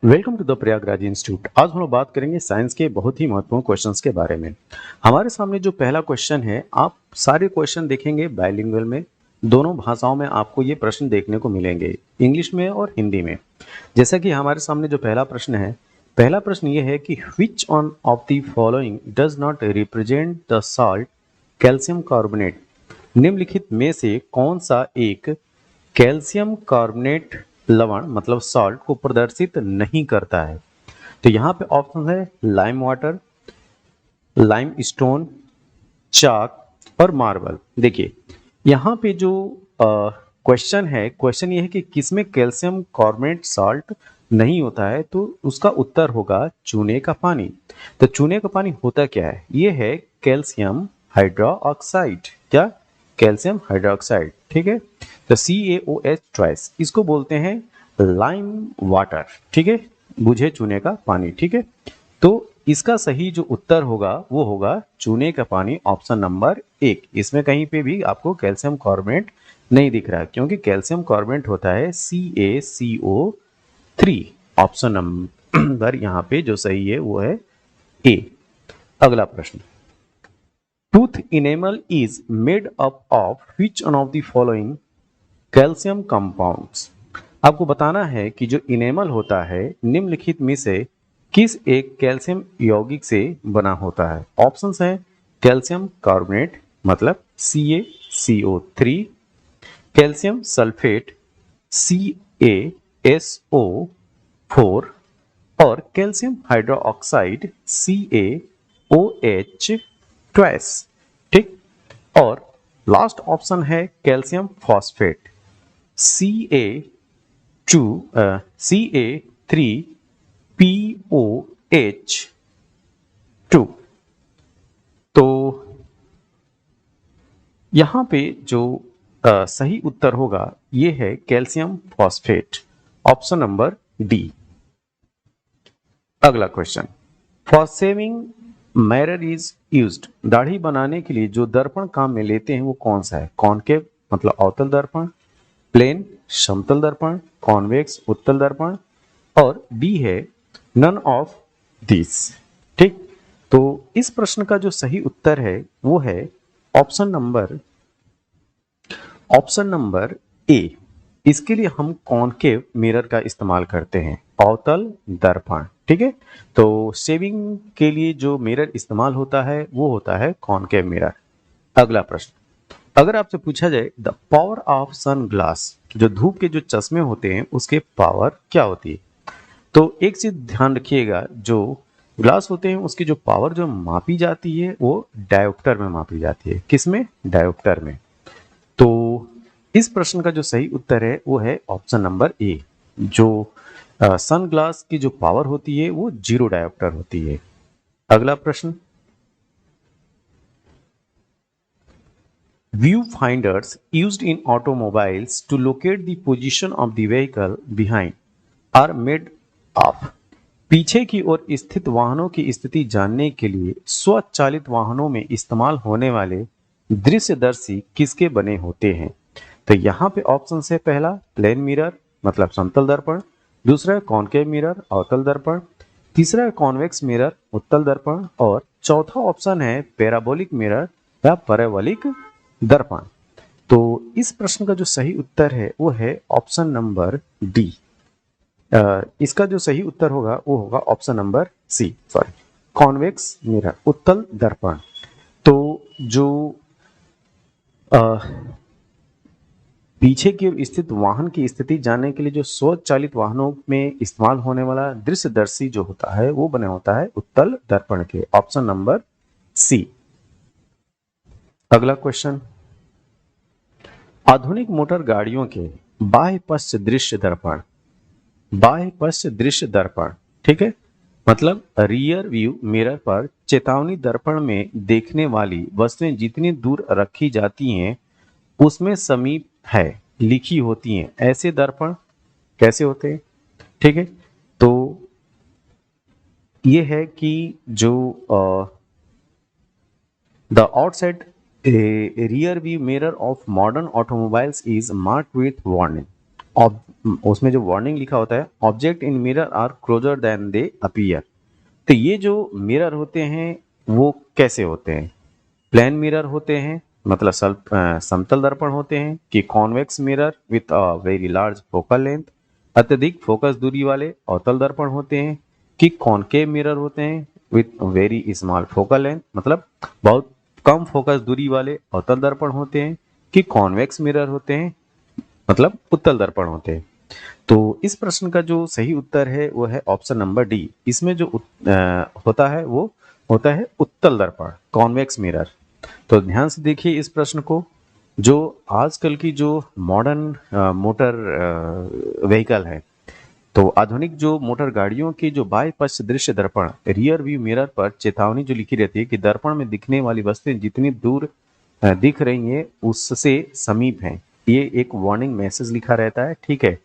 Welcome to the Prayagraj institute. आज हम लोग बात करेंगे साइंस के बहुत ही महत्वपूर्ण क्वेश्चंस के बारे में। हमारे सामने जो पहला क्वेश्चन है, आप सारे क्वेश्चन देखेंगे बाइलिंगुअल में, दोनों भाषाओं में आपको ये प्रश्न देखने को मिलेंगे, इंग्लिश में और हिंदी में। जैसा कि हमारे सामने जो पहला प्रश्न है, पहला प्रश्न ये है कि विच one of the following does not represent the salt calcium carbonate. निम्नलिखित में से कौन सा एक कैल्शियम कार्बोनेट लवण मतलब सॉल्ट को प्रदर्शित नहीं करता है। तो यहाँ पे ऑप्शन है लाइम वाटर, लाइम स्टोन, चाक और मार्बल। देखिए यहाँ पे जो क्वेश्चन है, क्वेश्चन ये है कि किसमें कैल्शियम कार्बोनेट सॉल्ट नहीं होता है, तो उसका उत्तर होगा चूने का पानी। तो चूने का पानी होता क्या है, ये है कैल्शियम हाइड्रोक्साइड। क्या? Calcium hydroxide. ठीक है, तो CaOH ट्वाइस, इसको बोलते हैं लाइम वाटर। ठीक है, बुझे चूने का पानी। ठीक है, तो इसका सही जो उत्तर होगा वो होगा चूने का पानी, ऑप्शन नंबर 1। इसमें कहीं पे भी आपको कैल्शियम कार्बोनेट नहीं दिख रहा, क्योंकि कैल्शियम कार्बोनेट होता है CaCO3। ऑप्शन नंबर यहाँ पे जो सही है वो है ए। अगला प्रश्न, tooth enamel is made up of which one of the following calcium compounds. आपको बताना है कि जो इनेमल होता है निम्नलिखित में से किस एक कैल्शियम यौगिक से बना होता है। ऑप्शंस हैं कैल्शियम कार्बोनेट मतलब CaCO3, कैल्शियम सल्फेट CaSO4 और कैल्शियम हाइड्रोक्साइड CaOH ट्वाइस। ठीक, और लास्ट ऑप्शन है कैल्शियम फॉस्फेट Ca2 CA3POH2। तो यहां पे जो सही उत्तर होगा ये है calcium phosphate, option number D. अगला question, for shaving mirror is used. दाढ़ी बनाने के लिए जो दर्पण काम में लेते हैं वो कौन सा है। कॉनकेव मतलब अवतल दर्पण, प्लेन समतल दर्पण, कॉन्वेक्स उत्तल दर्पण, और डी है नन ऑफ दिस। ठीक, तो इस प्रश्न का जो सही उत्तर है वो है ऑप्शन नंबर ए। इसके लिए हम कॉनकेव मिरर का इस्तेमाल करते हैं, अवतल दर्पण। ठीक है, तो शेविंग के लिए जो मिरर इस्तेमाल होता है वो होता है कॉनकेव मिरर। अगला प्रश्न, अगर आपसे पूछा जाए the power of sunglass, जो धूप के जो चश्मे होते हैं उसके पावर क्या होती है, तो एक चीज ध्यान रखिएगा, जो ग्लास होते हैं उसकी जो पावर जो मापी जाती है वो डायोप्टर में मापी जाती है। किसमें? डायोप्टर में। तो इस प्रश्न का जो सही उत्तर है वो है ऑप्शन नंबर ए। जो सन ग्लास की जो पावर होती है वो 0 डायोप्टर होती है। अगला प्रश्न, viewfinders used in automobiles to locate the position of the vehicle behind are made of। पीछे की ओर स्थित वाहनों की स्थिति जानने के लिए स्वचालित वाहनों में इस्तेमाल होने वाले दृश्यदर्शी किसके बने होते हैं। तो यहाँ पे ऑप्शन है, पहला प्लेन मिरर मतलब समतल दर्पण, दूसरा कॉनकेव मिरर अवतल दर्पण, तीसरा कॉन्वेक्स मिरर उत्तल दर्पण, और चौथा ऑप्शन है पैराबोलिक मिरर या पैराबोलिक दर्पण। तो इस प्रश्न का जो सही उत्तर है वो है ऑप्शन नंबर डी। इसका जो सही उत्तर होगा वो होगा option number C, sorry, convex mirror उत्तल दर्पण। तो जो पीछे की ओर स्थित वाहन की स्थिति जानने के लिए जो स्वचालित वाहनों में इस्तेमाल होने वाला दृश्यदर्शी जो होता है वो बने होता है उत्तल दर्पण के, ऑप्शन नंबर सी। अगला क्वेश्चन, आधुनिक मोटर गाड़ियों के बाह्य पश्च दृश्य दर्पण, बाह्य पश्च दृश्य दर्पण, ठीक है, मतलब रियर व्यू मिरर पर चेतावनी दर्पण में देखने वाली वस्तुएं जितनी दूर रखी जाती हैं उसमें समीप है लिखी होती हैं, ऐसे दर्पण कैसे होते हैं। ठीक है, तो ये है कि जो the outside rear view mirror of modern automobiles is marked with warning. उसमें जो वार्निंग लिखा होता है, object in mirror are closer than they appear. तो ये जो मिरर होते हैं वो कैसे होते हैं? प्लेन मिरर होते हैं, मतलब समतल दर्पण होते हैं, कि convex mirror with a very large focal length, अत्यधिक फोकस दूरी वाले अवतल दर्पण होते हैं, कि कॉनकेव मिरर होते हैं with very small focal length, मतलब बहुत कम फोकस दूरी वाले अवतल दर्पण होते हैं, कि कॉन्वेक्स मिरर होते हैं, मतलब उत्तल दर्पण होते हैं। तो इस प्रश्न का जो सही उत्तर है वो है ऑप्शन नंबर डी। इसमें जो होता है वो होता है उत्तल दर्पण, कॉन्वेक्स मिरर। तो ध्यान से देखिए इस प्रश्न को। जो आजकल की जो मॉडर्न मोटर व्हीकल है, तो आधुनिक जो मोटर गाड़ियों की जो बाएं पक्ष दृश्य दर्पण, रियर व्यू मिरर पर चेतावनी जो लिखी रहती है कि दर्पण में दिखने वाली वस्तुएं जितनी दूर दिख रही हैं उससे समीप हैं, ये एक वार्निंग मैसेज लिखा रहता है, ठीक है।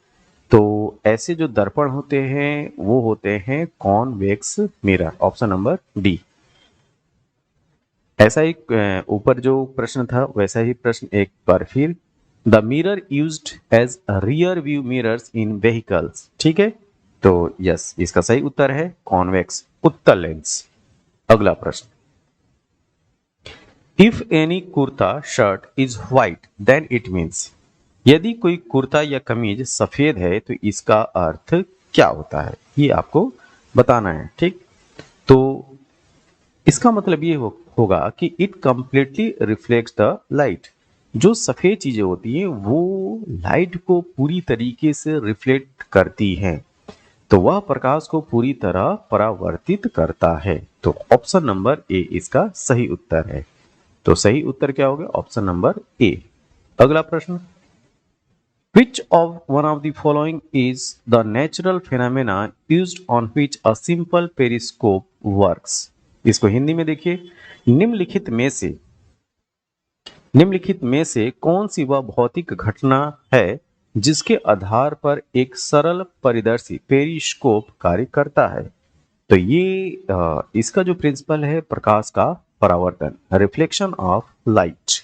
तो ऐसे जो दर्पण होते हैं वो होते हैं convex mirror, option number D. ऐसा ही ऊपर जो प्रश्न था वैसा ही प्रश्न एक बार फिर, the mirror used as rear view mirrors in vehicles, ठीक है। तो यस, इसका सही उत्तर है कॉन्वेक्स, उत्तल लेंस। अगला प्रश्न, if any kurta shirt is white then it means, यदि कोई कुर्ता या कमीज सफेद है तो इसका अर्थ क्या होता है, ये आपको बताना है, ठीक। तो इसका मतलब ये होगा कि it completely reflects the light. जो सफेद चीजें होती हैं वो लाइट को पूरी तरीके से रिफ्लेक्ट करती हैं, तो वह प्रकाश को पूरी तरह परावर्तित करता है। तो ऑप्शन नंबर ए इसका सही उत्तर है। तो सही उत्तर क्या होगा? Option number A. अगला प्रश्न, which of one of the following is the natural phenomena used on which a simple periscope works? इसको हिंदी में देखिए, निम्नलिखित में से कौन सी वह भौतिक घटना है जिसके आधार पर एक सरल परिदर्शी पेरिस्कोप कार्य करता है? तो ये इसका जो प्रिंसिपल है प्रकाश का परावर्तन, रिफ्लेक्शन ऑफ लाइट।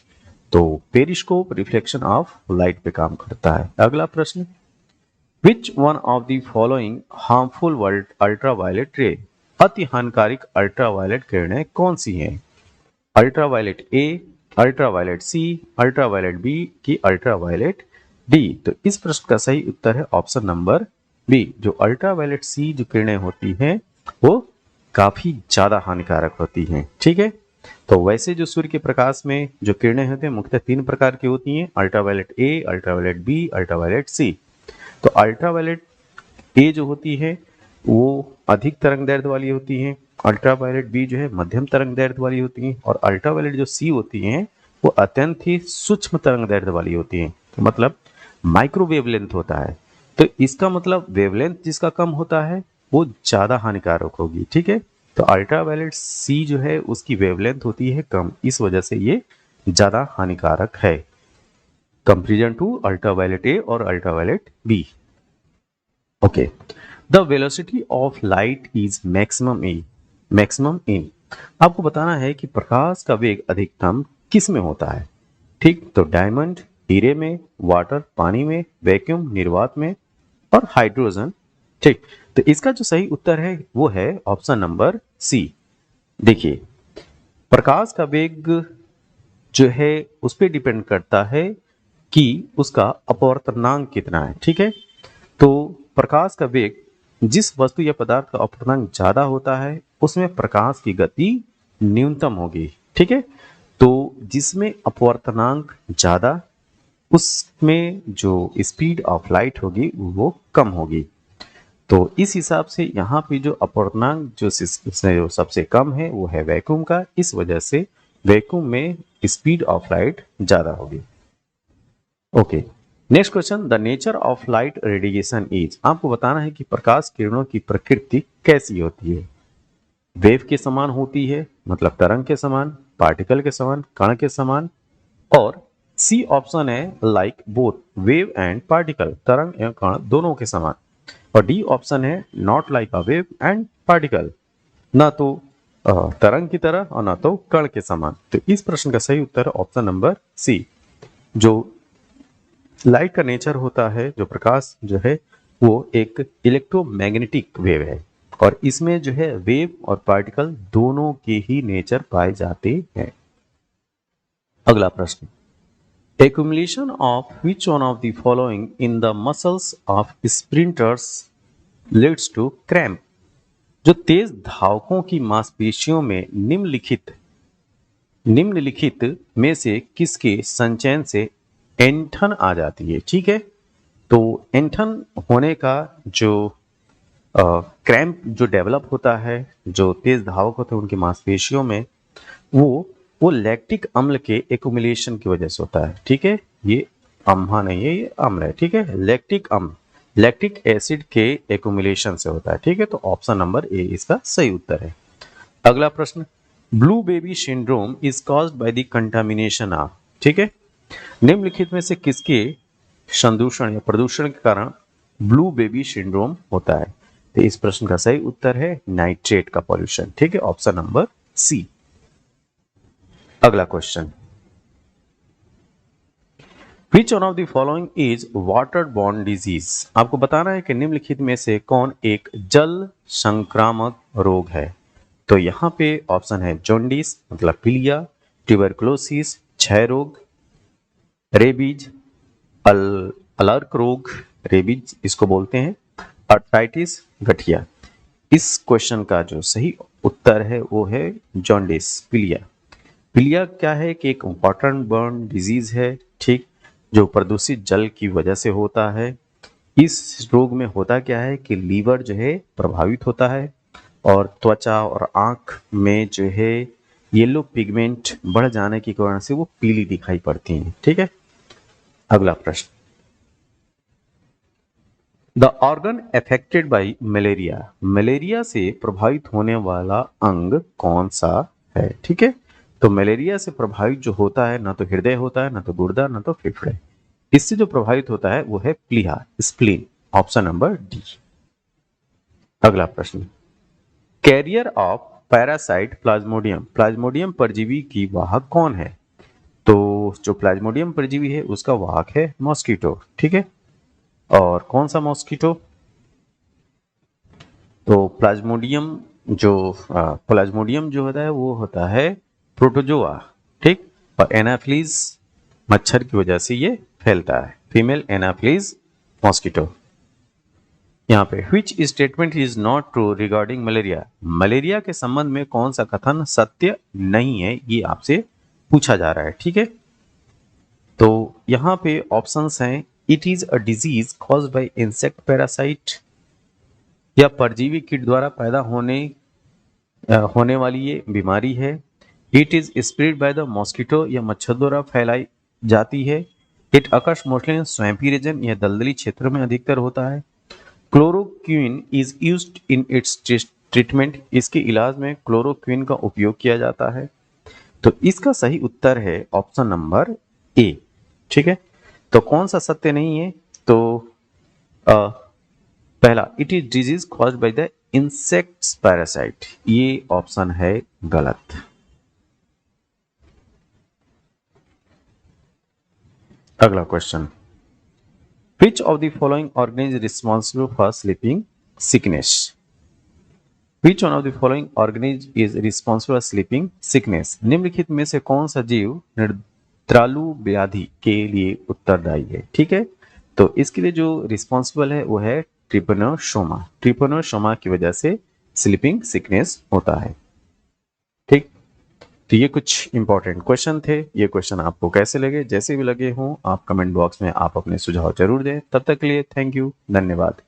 तो पेरिस्कोप रिफ्लेक्शन ऑफ लाइट पे काम करता है। अगला प्रश्न, which one of the following harmful ultraviolet ray, अति हानिकारक अल्ट्रावायलेट किरणें कौन सी हैं? Ultraviolet A, ultraviolet C, ultraviolet B की अल्ट्रावायलेट डी। तो इस प्रश्न का सही उत्तर है ऑप्शन नंबर बी। जो अल्ट्रावायलेट सी जो किरणें होती हैं वो काफी ज्यादा हानिकारक होती हैं, ठीक है। तो वैसे जो सूर्य के प्रकाश में जो किरणें होती हैं मुख्यतः 3 प्रकार की होती हैं, ultraviolet A, ultraviolet B, ultraviolet C. तो अल्ट्रावायलेट ए जो होती है वो अधिक तरंग दैर्ध्य वाली होती है, अल्ट्रावायलेट बी जो है मध्यम तरंग दैर्ध्य वाली होती है, और अल्ट्रावायलेट जो सी होती हैं वो अत्यंत ही सूक्ष्म तरंग दैर्ध्य वाली होती है, तो मतलब माइक्रो वेवलेंथ होता है। तो इसका मतलब वेवलेंथ जिसका कम होता है वो ज्यादा हानिकारक होगी, ठीक है। तो अल्ट्रावायलेट सी जो है उसकी वेवलेंथ होती है कम, इस वजह से ये ज्यादा हानिकारक है कंपेरिजन टू अल्ट्रावायलेट ए और ultraviolet B. Okay, the velocity of light is maximum A, maximum in, आपको बताना है कि प्रकाश का वेग अधिकतम किस में होता है, ठीक। तो डायमंड हीरे में, वाटर पानी में, वैक्यूम निर्वात में, और हाइड्रोजन, ठीक। तो इसका जो सही उत्तर है वो है ऑप्शन नंबर सी। देखिए, प्रकाश का वेग जो है उस पर डिपेंड करता है कि उसका अपवर्तनांक कितना है, ठीक है। तो प्रकाश का वेग जिस वस्तु या पदार्थ का अपवर्तनांक ज्यादा होता है उसमें प्रकाश की गति न्यूनतम होगी, ठीक है। तो जिसमें अपवर्तनांक ज्यादा उसमें जो स्पीड ऑफ लाइट होगी वो कम होगी। तो इस हिसाब से यहाँ पे जो अपवर्तनांक जो सबसे कम है वो है वैक्यूम का, इस वजह से वैक्यूम में स्पीड ऑफ लाइट ज्यादा होगी। Okay, next question, the nature of light radiation is, आपको बताना है कि प्रकाश किरणों की प्रकृति कैसी होती है। वेव के समान होती है, मतलब तरंग के समान, पार्टिकल के समान, कण के समान, और सी ऑप्शन है like both wave and particle, तरंग एवं कण दोनों के समान, और डी ऑप्शन है not like a wave and particle, ना तो तरंग की तरह और ना तो कण के समान। तो इस प्रश्न का सही उत्तर है ऑप्शन नंबर सी। जो लाइट का नेचर होता है, जो प्रकाश जो है वो एक इलेक्ट्रोमैग्नेटिक वेव है, और इसमें जो है वेव और पार्टिकल दोनों के ही नेचर पाए जाते हैं। अगला प्रश्न, accumulation of which one of the following in the muscles of sprinters leads to cramp? जो तेज धावकों की मांसपेशियों में निम्नलिखित में से किसके संचयन से ऐंठन आ जाती है? ठीक है, तो ऐंठन होने का जो क्रैम्प जो डेवलप होता है, जो तेज धावक होते हैं उनकी मांसपेशियों में, वो लैक्टिक अम्ल के एक्युमुलेशन की वजह से होता है। ठीक है, ये अम्हा नहीं है, ये अम्ल है। ठीक है, लैक्टिक अम्ल, लैक्टिक एसिड के एक्युमुलेशन से होता है। ठीक है, तो ऑप्शन नंबर ए इसका सही उत्तर है। अगला प्रश्न, blue baby syndrome is caused by the contamination of, ठीक है, निम्नलिखित में से किसके संदूषण या प्रदूषण के कारण ब्लू बेबी सिंड्रोम होता है? तो इस प्रश्न का सही उत्तर है नाइट्रेट का पॉल्यूशन। ठीक है, ऑप्शन नंबर सी। अगला question, which one of the following is water borne disease? आपको बताना है कि निम्नलिखित में से कौन एक जल संक्रामक रोग है। तो यहाँ पे ऑप्शन है जॉन्डिस मतलब पीलिया, ट्यूबरकुलोसिस क्षय रोग, रेबीज अलर्क रोग, रेबीज इसको बोलते हैं, आर्थराइटिस गठिया। इस क्वेश्चन का जो सही उत्तर है वो है जॉन्डिस, पीलिया। पीलिया क्या है कि एक वाटर बॉर्न डिजीज है, ठीक, जो प्रदूषित जल की वजह से होता है। इस रोग में होता क्या है कि लीवर जो है प्रभावित होता है, और त्वचा और आंख में जो है येलो पिगमेंट बढ़ जाने के कारण से वो पीली दिखाई पड़ती हैं। ठीक है, अगला प्रश्न, the organ affected by malaria, malaria से प्रभावित होने वाला अंग कौन सा है? ठीक है, तो मलेरिया से प्रभावित जो होता है ना तो हृदय होता है, ना तो गुर्दा, ना तो फेफड़े। इससे जो प्रभावित होता है वो है प्लीहा, स्प्लीन, ऑप्शन नंबर डी। अगला प्रश्न, carrier of parasite Plasmodium, Plasmodium परजीवी की वाहक कौन है? तो जो प्लाज्मोडियम परजीवी है उसका वाहक है मॉस्किटो। ठीक है, और कौन सा मॉस्किटो? तो प्लाज्मोडियम जो होता है वो होता है प्रोटोजोआ। ठीक, और एनाफिलीज मच्छर की वजह से ये फैलता है, फीमेल एनाफिलीज मॉस्किटो। यहाँ पे which statement is not true regarding malaria, malaria के संबंध में कौन सा कथन सत्य नहीं है, ये आपसे पूछा जा रहा है। ठीक है, तो यहाँ पे ऑप्शंस हैं, it is a disease caused by insect parasite, या परजीवी कीट द्वारा पैदा होने वाली ये बीमारी है, it is spread by the mosquito, या मच्छर द्वारा फैलाई जाती है, it occurs mostly in swampy region, यह दलदली क्षेत्र में अधिकतर होता है, chloroquine is used in its treatment, इसके इलाज में क्लोरोक्विन का उपयोग किया जाता है। तो इसका सही उत्तर है ऑप्शन नंबर ए। ठीक है, तो कौन सा सत्य नहीं है? तो पहला, it is disease caused by the insects parasite, ये ऑप्शन है गलत। अगला question, which of the following organ is responsible for sleeping sickness? Which one of the following organ is responsible for sleeping sickness? निम्नलिखित में से कौन सा जीव निद्रालु व्याधि के लिए उत्तरदायी है? ठीक है, तो इसके लिए जो रिस्पॉन्सिबल है वो है ट्रिपनोसोमा, ट्रिपनोसोमा की वजह से स्लीपिंग सिकनेस होता है। ठीक, तो ये कुछ इंपॉर्टेंट क्वेश्चन थे। ये क्वेश्चन आपको कैसे लगे? जैसे भी लगे हों आप कमेंट बॉक्स में आप अपने सुझाव जरूर दें। तब तक के लिए थैंक यू, धन्यवाद।